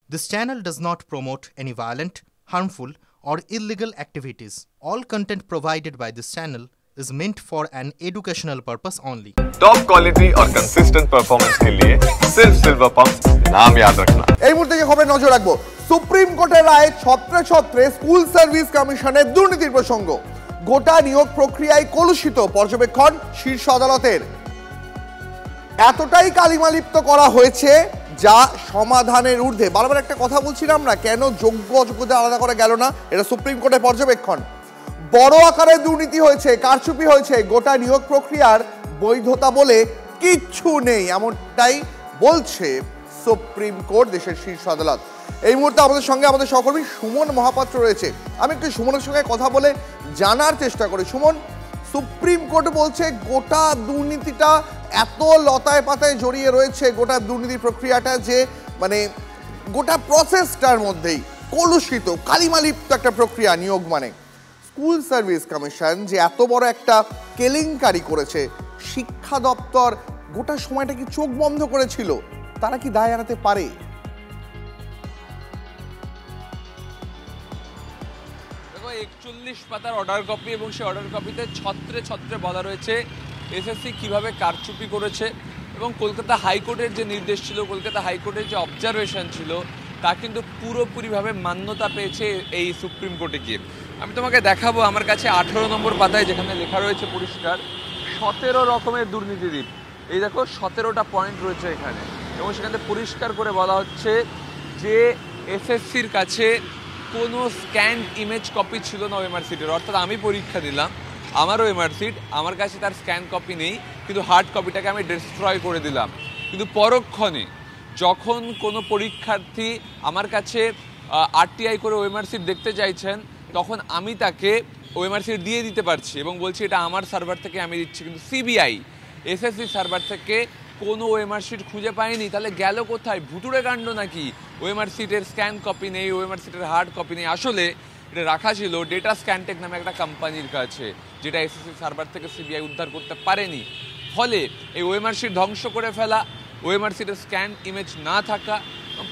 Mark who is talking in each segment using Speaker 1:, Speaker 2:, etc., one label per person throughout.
Speaker 1: This channel does not promote any violent, harmful, or illegal activities. All content provided by this channel is meant for an educational purpose only.
Speaker 2: Top quality और consistent performance के लिए सिर्फ silver pump नाम याद रखना।
Speaker 3: এই মুহূর্তে যে খবরে নজর রাখবো, সুপ্রিম কোর্টের রায় ছত্রে ছত্রে স্কুল সার্ভিস কমিশনের দুর্নীতির প্রসঙ্গ। গোটা নিয়োগ প্রক্রিয়ায় কলুষিত পর্যবেক্ষণ শীর্ষ আদালতের। এতটাই কালিমালিপ্ত করা হয়েছে যা সমাধানের ঊর্ধ্বে। বারবার একটা কথা বলছিলাম না, কেন যোগ্য অযোগ্যতা আলাদা করা গেল না? এটা সুপ্রিম কোর্টের পর্যবেক্ষণ। বড় আকারে দুর্নীতি হয়েছে, কারচুপি হয়েছে, গোটা নিয়োগ প্রক্রিয়ার বৈধতা বলে কিচ্ছু নেই, এমনটাই বলছে সুপ্রিম কোর্ট, দেশের শীর্ষ আদালত। এই মুহূর্তে আমাদের সঙ্গে আমাদের সহকর্মী সুমন মহাপাত্র রয়েছে। আমি একটু সুমনের সঙ্গে কথা বলে জানার চেষ্টা করি। সুমন, সুপ্রিম কোর্ট বলছে গোটা দুর্নীতিটা এত লতায় পাতায় জড়িয়ে রয়েছে, গোটা দুর্নীতি প্রক্রিয়াটা যে মানে গোটা প্রসেসটার মধ্যেই কলুষিত, কালিমালিপ্ত একটা প্রক্রিয়া নিয়োগ। মানে স্কুল সার্ভিস কমিশন যে এত বড় একটা কেলেঙ্কারি করেছে, শিক্ষা দপ্তর গোটা সময়টা কি চোখ বন্ধ করেছিল? তারা কি দায় এড়াতে পারে?
Speaker 4: দেখো, 41 পাতার অর্ডার কপি এবং সেই অর্ডার কপিতে ছত্রে ছত্রে বলা রয়েছে এসএসসি কিভাবে কারচুপি করেছে এবং কলকাতা হাইকোর্টের যে নির্দেশ ছিল, কলকাতা হাইকোর্টের যে অবজারভেশন ছিল, তা কিন্তু পুরোপুরিভাবে মান্যতা পেয়েছে এই সুপ্রিম কোর্টে গিয়ে। আমি তোমাকে দেখাবো, আমার কাছে 18 নম্বর পাতায় যেখানে লেখা রয়েছে পরিষ্কার 17 রকমের দুর্নীতিদ্বীপ। এই দেখো 17টা পয়েন্ট রয়েছে এখানে, এবং সেখানে পরিষ্কার করে বলা হচ্ছে যে এসএসসির কাছে কোনো স্ক্যান ইমেজ কপি ছিল না ওএমআর সিটের। অর্থাৎ আমি পরীক্ষা দিলাম, আমারও ওএমআর সিট, আমার কাছে তার স্ক্যান কপি নেই, কিন্তু হার্ড কপিটাকে আমি ডিস্ট্রয় করে দিলাম। কিন্তু পরক্ষণে যখন কোনো পরীক্ষার্থী আমার কাছে আরটিআই করে ওএমআর সিট দেখতে চাইছেন, তখন আমি তাকে ওএমআর সিট দিয়ে দিতে পারছি এবং বলছি এটা আমার সার্ভার থেকে আমি দিচ্ছি। কিন্তু সিবিআই এসএসসি সার্ভার থেকে কোনো ওএমআর সিট খুঁজে পায়নি। তাহলে গেল কোথায়? ভুতুড়ে কাণ্ড নাকি? ওএমআর সিটের স্ক্যান কপি নেই, ওএমআর সিটের হার্ড কপি নেই। আসলে এটা রাখা ছিল ডেটা স্ক্যানটেক নামে একটা কোম্পানির কাছে, যেটা এসএসসি সার্ভার থেকে সিবিআই উদ্ধার করতে পারেনি। ফলে এই ওএমআর সিট ধ্বংস করে ফেলা, ওএমআর সিটের স্ক্যান ইমেজ না থাকা,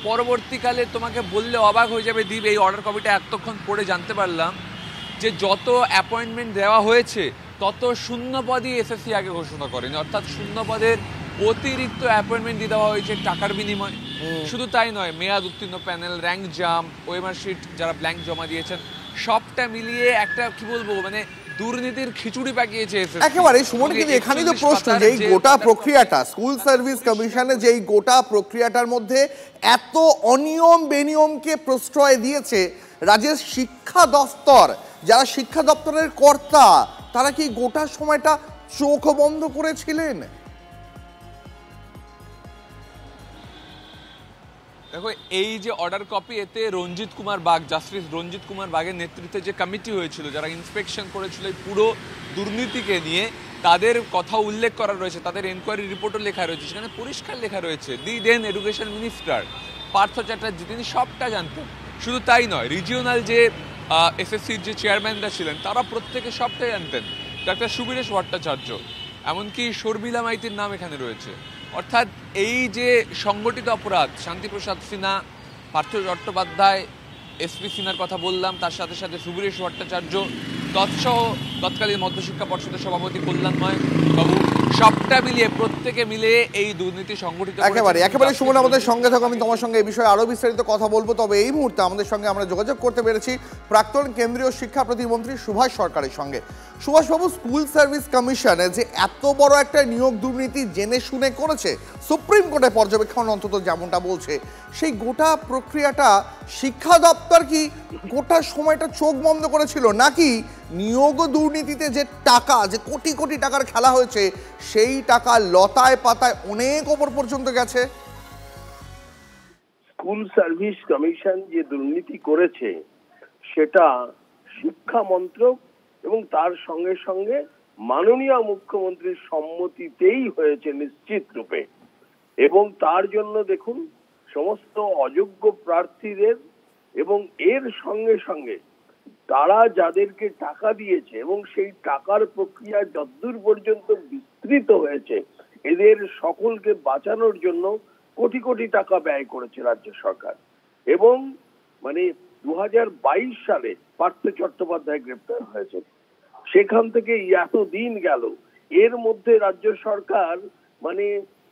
Speaker 4: পরবর্তীকালে তোমাকে বললে অবাক হয়ে যাবে দীপ, এই অর্ডার কপিটা এতক্ষণ পড়ে জানতে পারলাম যে যত অ্যাপয়েন্টমেন্ট দেওয়া হয়েছে তত শূন্য পদই এসএসসি আগে ঘোষণা করেনি। অর্থাৎ শূন্য পদের অতিরিক্ত অ্যাপয়েন্টমেন্ট দিয়ে দেওয়া হয়েছে টাকার বিনিময়ে। শুধু তাই নয়, মেয়াদ উত্তীর্ণ প্যানেল, র্যাঙ্ক জাম, ওএমআর শিট যারা ব্ল্যাঙ্ক জমা দিয়েছেন, সবটা মিলিয়ে একটা কি বলবো মানে দুর্নীতির খিচুড়ি পাকিয়েছে এসএসসি।
Speaker 3: একেবারে সুমন, কিন্তু এখানেই তো প্রশ্ন যে এই গোটা প্রক্রিয়াটা, স্কুল সার্ভিস কমিশনের যে এই গোটা প্রক্রিয়াটার মধ্যে এত অনিয়ম বেনিয়মকে প্রশ্রয় দিয়েছে রাজ্যের শিক্ষা দপ্তর, যারা শিক্ষা দপ্তরের কর্তা, তারা কি গোটা সময়টা চোখ বন্ধ করেছিলেন?
Speaker 4: দেখো, এই যে অর্ডার কপি, এতে রঞ্জিত কুমার বাগ, জাস্টিস রঞ্জিত কুমার বাগের নেতৃত্বে যে কমিটি হয়েছিল যারা ইন্সপেকশন করেছিল এই পুরো দুর্নীতিকে নিয়ে, তাদের কথা উল্লেখ করা রয়েছে, তাদের এনকোয়ারি রিপোর্টও লেখা রয়েছে। সেখানে পরিষ্কার লেখা রয়েছে the then education minister Partha Chatterjee তিনি সবটা জানতেন। শুধু তাই নয়, রিজিওনাল যে এসএসসির যে চেয়ারম্যানরা ছিলেন তারা প্রত্যেকে সবটাই জানতেন। ডাক্তার সুবীরেশ ভট্টাচার্য, এমনকি শর্মিলা মাইতির নাম এখানে রয়েছে। অর্থাৎ এই যে সংগঠিত অপরাধ, শান্তিপ্রসাদ সিনহা, পার্থ চট্টোপাধ্যায়, এসপি সিনহার কথা বললাম, তার সাথে সাথে সুবীরেশ ভট্টাচার্য, তৎসহ তৎকালীন মধ্যশিক্ষা পর্ষদের সভাপতি কল্যাণময় বাবু, সবটা মিলিয়ে প্রত্যেকে মিলে এই দুর্নীতি সংগঠিত।
Speaker 3: একেবারে সুমন, আমাদের সঙ্গে থাকো, আমি তোমার সঙ্গে এই বিষয়ে আরো বিস্তারিত কথা বলবো। তবে এই মুহূর্তে আমাদের সঙ্গে আমরা যোগাযোগ করতে পেরেছি প্রাক্তন কেন্দ্রীয় শিক্ষা প্রতিমন্ত্রী সুভাষ সরকারের সঙ্গে। সুভাষবাবু, স্কুল সার্ভিস কমিশনে যে এত বড় একটা নিয়োগ দুর্নীতি জেনে শুনে করেছে, সুপ্রিম কোর্টের পর্যবেক্ষণ অন্তত যেমনটা বলছে, সেই গোটা প্রক্রিয়াটা শিক্ষা দপ্তর কি গোটা সময়টা চোখ বন্ধ করেছিল, নাকি নিয়োগ দুর্নীতিতে যে টাকা, যে কোটি কোটি টাকার খেলা হয়েছে, সেই টাকা লতায় পাতায় অনেক ওপর পর্যন্ত গেছে?
Speaker 5: স্কুল সার্ভিস কমিশন যে দুর্নীতি করেছে সেটা শিক্ষা মন্ত্রক এবং তার সঙ্গে সঙ্গে মাননীয় মুখ্যমন্ত্রীর সম্মতিতেই হয়েছে নিশ্চিত রূপে। এবং তার জন্য দেখুন, সমস্ত অযোগ্য প্রার্থীদের এবং এর সঙ্গে সঙ্গে তারা যাদেরকে টাকা দিয়েছে এবং সেই টাকার প্রক্রিয়া যতদূর পর্যন্ত বিস্তৃত হয়েছে, এদের সকলকে বাঁচানোর জন্য কোটি কোটি টাকা ব্যয় করেছে রাজ্য সরকার। এবং মানে 2022 সালে পার্থ চট্টোপাধ্যায় গ্রেপ্তার হয়েছে। সেখান থেকে এতদিন গেল, এর মধ্যে রাজ্য সরকার মানে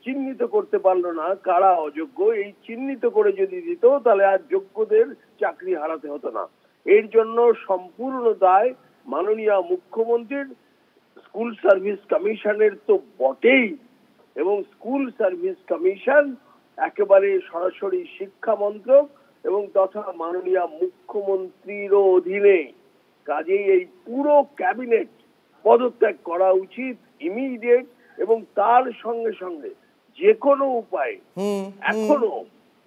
Speaker 5: চিহ্নিত করতে পারলো না কারা অযোগ্য। এই চিহ্নিত করে যদি দিত তাহলে আর যোগ্যদের চাকরি হারাতে হতো না। এর জন্য সম্পূর্ণ দায় মাননীয় মুখ্যমন্ত্রীর, স্কুল সার্ভিস কমিশনের তো বটেই, এবং স্কুল সার্ভিস কমিশন একেবারে সরাসরি শিক্ষা মন্ত্রক এবং তথা মাননীয় মুখ্যমন্ত্রীরও অধীনে। কাজেই এই পুরো ক্যাবিনেট পদত্যাগ করা উচিত ইমিডিয়েট, এবং তার সঙ্গে সঙ্গে যে কোনো উপায়ে এখনো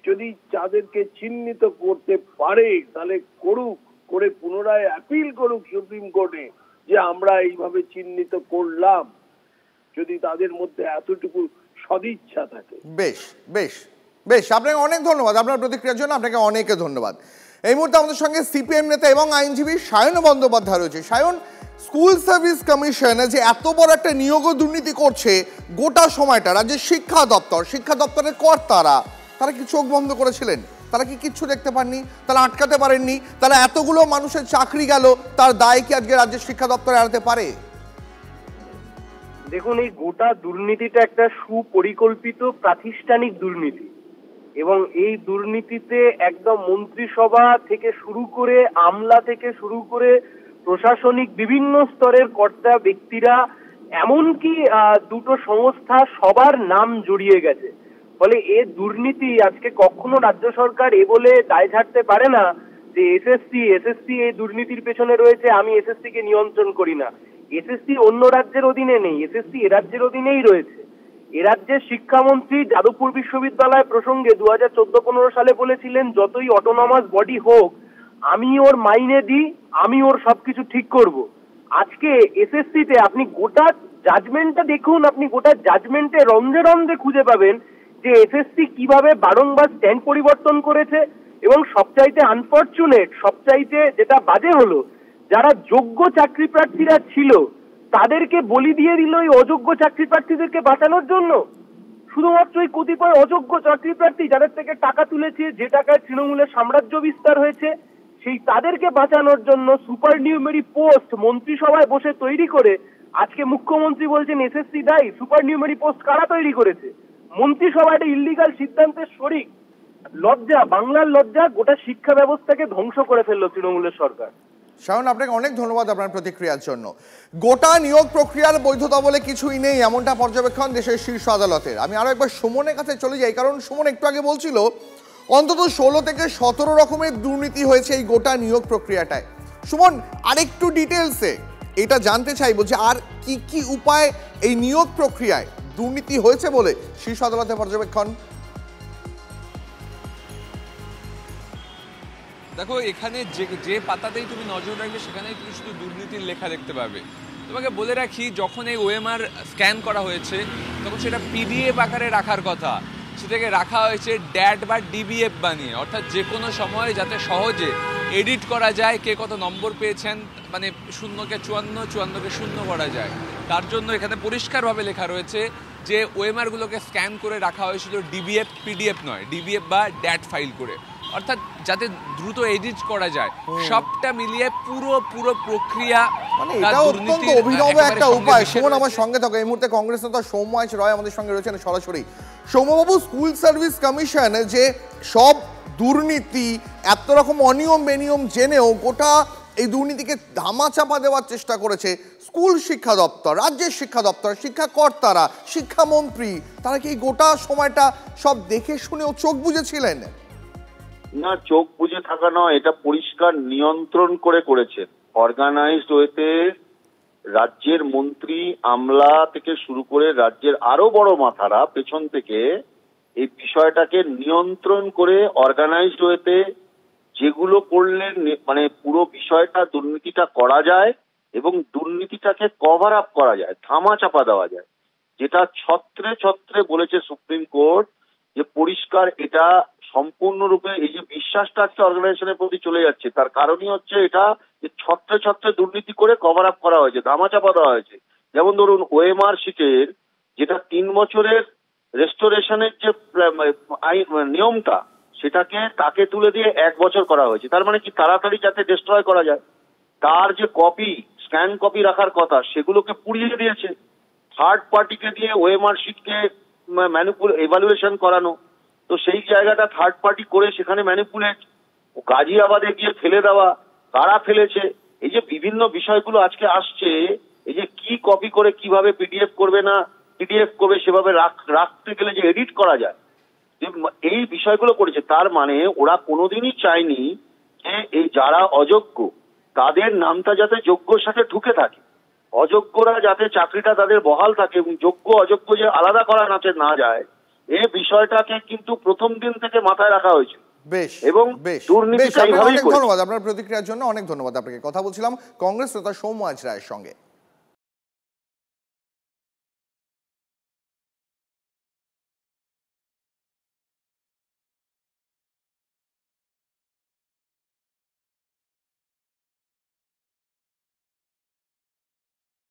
Speaker 5: যদি যাদেরকে চিহ্নিত করতে পারে তাহলে করুক, করে পুনরায় অ্যাপিল করুক সুপ্রিম কোর্টে যে আমরা এইভাবে চিহ্নিত করলাম, যদি তাদের মধ্যে এতটুকু সদিচ্ছা থাকে।
Speaker 3: বেশ বেশ বেশ, আপনাকে অনেক ধন্যবাদ আপনার প্রতিক্রিয়ার জন্য, আপনাকে অনেক ধন্যবাদ। এই মুহূর্তে আমাদের সঙ্গে সিপিএম নেতা এবং আইনজীবী সায়ন বন্দ্যোপাধ্যায় রয়েছে। সায়ন, স্কুল সার্ভিস কমিশন যে এত বড় একটা নিয়োগ দুর্নীতি করছে গোটা সময়টা, রাজ্যের শিক্ষা দপ্তরের কর্তারা তারা কি চোখ বন্ধ করেছিলেন? তারা কি কিচ্ছু দেখতে পাননি? তারা আটকাতে পারেননি? তারা এতগুলো মানুষের চাকরি গেল, তার দায় কি আজকে রাজ্যের শিক্ষা দপ্তর এড়াতে পারে?
Speaker 6: দেখুন, এই গোটা দুর্নীতিটা একটা সুপরিকল্পিত প্রাতিষ্ঠানিক দুর্নীতি, এবং এই দুর্নীতিতে একদম মন্ত্রিসভা থেকে শুরু করে, আমলা থেকে শুরু করে প্রশাসনিক বিভিন্ন স্তরের কর্তা ব্যক্তিরা, এমনকি দুটো সংস্থা, সবার নাম জড়িয়ে গেছে। ফলে এ দুর্নীতি আজকে কখনো রাজ্য সরকার এ বলে দায় ঝাড়তে পারে না যে এসএসসি এই দুর্নীতির পেছনে রয়েছে, আমি এসএসসি কে নিয়ন্ত্রণ করি না। এসএসসি অন্য রাজ্যের অধীনে নেই, এসএসসি এ রাজ্যের অধীনেই রয়েছে। এ রাজ্যের শিক্ষামন্ত্রী যাদবপুর বিশ্ববিদ্যালয় প্রসঙ্গে 2014-15 সালে বলেছিলেন, যতই অটোনমাস বডি হোক আমি ওর মাইনে দিই, আমি ওর সবকিছু ঠিক করব। আজকে এসএসসি তে আপনি গোটা জাজমেন্টটা দেখুন, আপনি গোটা জাজমেন্টে রন্ধে রন্ধে খুঁজে পাবেন যে এসএসসি কিভাবে বারংবার স্ট্যান্ড পরিবর্তন করেছে, এবং সবচাইতে আনফরচুনেট, সবচাইতে যেটা বাজে হলো, যারা যোগ্য চাকরি প্রার্থীরা ছিল তাদেরকে বলি দিয়ে দিল এই অযোগ্য চাকরি প্রার্থীদেরকে বাঁচানোর জন্য। শুধুমাত্র এই কতিপয় অযোগ্য চাকরি প্রার্থী যাদের থেকে টাকা তুলেছে, যে টাকায় তৃণমূলের সাম্রাজ্য বিস্তার হয়েছে, সেই তাদেরকে বাঁচানোর জন্য সুপার নিউমেরি পোস্ট মন্ত্রিসভায় বসে তৈরি করে আজকে মুখ্যমন্ত্রী বলছেন এসএসসি দায়ী। সুপার নিউমেরি পোস্ট কারা তৈরি করেছে? মন্ত্রিসভায় একটা ইল্লিগাল সিদ্ধান্তের শরিক। লজ্জা, বাংলার লজ্জা, গোটা শিক্ষা ব্যবস্থাকে ধ্বংস করে ফেললো তৃণমূলের সরকার।
Speaker 3: শাওন, আপনাকে অনেক ধন্যবাদ আপনার প্রতিক্রিয়ার জন্য। গোটা নিয়োগ প্রক্রিয়ার বৈধতা বলে কিছুই নেই, এমনটা পর্যবেক্ষণ দেশের শীর্ষ আদালতের। আমি আরো একবার সুমনের কাছে চলে যাই, কারণ সুমন একটু আগে বলছিল অন্তত 16 থেকে 17 রকমের দুর্নীতি হয়েছে এই গোটা নিয়োগ প্রক্রিয়াটায়। সুমন, আরেকটু ডিটেলসে এটা জানতে চাইবো যে আর কি কি উপায় এই নিয়োগ প্রক্রিয়ায় দুর্নীতি হয়েছে বলে শীর্ষ আদালতের পর্যবেক্ষণ।
Speaker 4: দেখো, এখানে যে পাতাতেই তুমি নজর রাখবে সেখানেই তুমি শুধু দুর্নীতির লেখা দেখতে পাবে। তোমাকে বলে রাখি, যখন এই ওএমআর স্ক্যান করা হয়েছে তখন সেটা পিডিএফ আকারে রাখার কথা, সেটাকে রাখা হয়েছে ড্যাট বা ডিবিএফ বানিয়ে, অর্থাৎ যে কোনো সময় যাতে সহজে এডিট করা যায় কে কত নম্বর পেয়েছেন, মানে 0কে 54, 54কে 0 করা যায়। তার জন্য এখানে পরিষ্কারভাবে লেখা রয়েছে যে ওএমআরগুলোকে স্ক্যান করে রাখা হয়েছিল ডিবিএফ, পিডিএফ নয়, ডিবিএফ বা ড্যাট ফাইল করে, অর্থাৎ যাতে দ্রুত এডিট করা যায়। সবটা মিলিয়ে পুরো প্রক্রিয়া,
Speaker 3: মানে এটা অত্যন্ত অভিনব একটা উপায়। সুমন, আমার সঙ্গে থাকো। এই মুহূর্তে কংগ্রেস নেতা সৌম্য রায় আমাদের সঙ্গে রয়েছেন সরাসরি। সৌম্যবাবু, স্কুল সার্ভিস কমিশন যে সব দুর্নীতি, এত রকম অনিয়ম বেনিয়ম জেনেও গোটা এই দুর্নীতিকে ধামাচাপা দেওয়ার চেষ্টা করেছে স্কুল শিক্ষা দপ্তর, রাজ্যের শিক্ষা দপ্তর, শিক্ষা কর্তারা, শিক্ষামন্ত্রী, তারা কি গোটা সময়টা সব দেখে শুনেও চোখ বুঝেছিলেন?
Speaker 7: না, চোখ বুঝে থাকা নয়, এটা পরিষ্কার নিয়ন্ত্রণ করে করেছেন। অর্গানাইজড ওয়েতে রাজ্যের মন্ত্রী, আমলা থেকে শুরু করে রাজ্যের আরো বড় মাথারা পেছন থেকে এই বিষয়টাকে নিয়ন্ত্রণ করে অর্গানাইজড ওয়েতে যেগুলো করলে মানে পুরো বিষয়টা, দুর্নীতিটা করা যায় এবং দুর্নীতিটাকে কভার আপ করা যায়, ধামা চাপা দেওয়া যায়, যেটা ছত্রে ছত্রে বলেছে সুপ্রিম কোর্ট যে পরিষ্কার এটা সম্পূর্ণরূপে এই যে বিশ্বাসটা আজকে অর্গানাইজেশনের প্রতি চলে যাচ্ছে, তার কারণই হচ্ছে এটা যে ছত্রে ছত্রে দুর্নীতি করে কভার আপ করা হয়েছে, ধামাচাপা দেওয়া হয়েছে। যেমন ধরুন ওএমআর শিটের যেটা 3 বছরের রেস্টোরেশনের যে নিয়মটা, সেটাকে তাকে তুলে দিয়ে 1 বছর করা হয়েছে। তার মানে কি তাড়াতাড়ি যাতে ডিস্ট্রয় করা যায়, তার যে কপি স্ক্যান কপি রাখার কথা সেগুলোকে পুড়িয়ে দিয়েছে। থার্ড পার্টিকে দিয়ে ওএমআর শিটকে এভালুয়েশন করানো, তো সেই জায়গাটা থার্ড পার্টি করে সেখানে ম্যানিপুলেট, গাজিয়াবাদে গিয়ে ফেলে দেওয়া, কারা ফেলেছে, এই যে বিভিন্ন বিষয়গুলো আজকে আসছে, এই যে কি কপি করে কিভাবে পিডিএফ করবে না পিডিএফ করবে সেভাবে রাখতে গেলে যে এডিট করা যায়, এই বিষয়গুলো করেছে। তার মানে ওরা কোনোদিনই চায়নি যে এই যারা অযোগ্য তাদের নামটা যাতে যোগ্যর সাথে ঢুকে থাকে, অযোগ্যরা যাতে চাকরিটা তাদের বহাল থাকে এবং যোগ্য অযোগ্য যে আলাদা করা না যায়, এই বিষয়টাকে কিন্তু প্রথম দিন থেকে মাথায় রাখা হয়েছে।
Speaker 3: বেশ,
Speaker 7: এবং
Speaker 3: বেশ,
Speaker 7: দুর্নীতি
Speaker 3: অনেক ধন্যবাদ আপনার প্রতিক্রিয়ার জন্য, অনেক ধন্যবাদ আপনাকে। কথা বলছিলাম কংগ্রেস নেতা সৌম্য রায়ের সঙ্গে।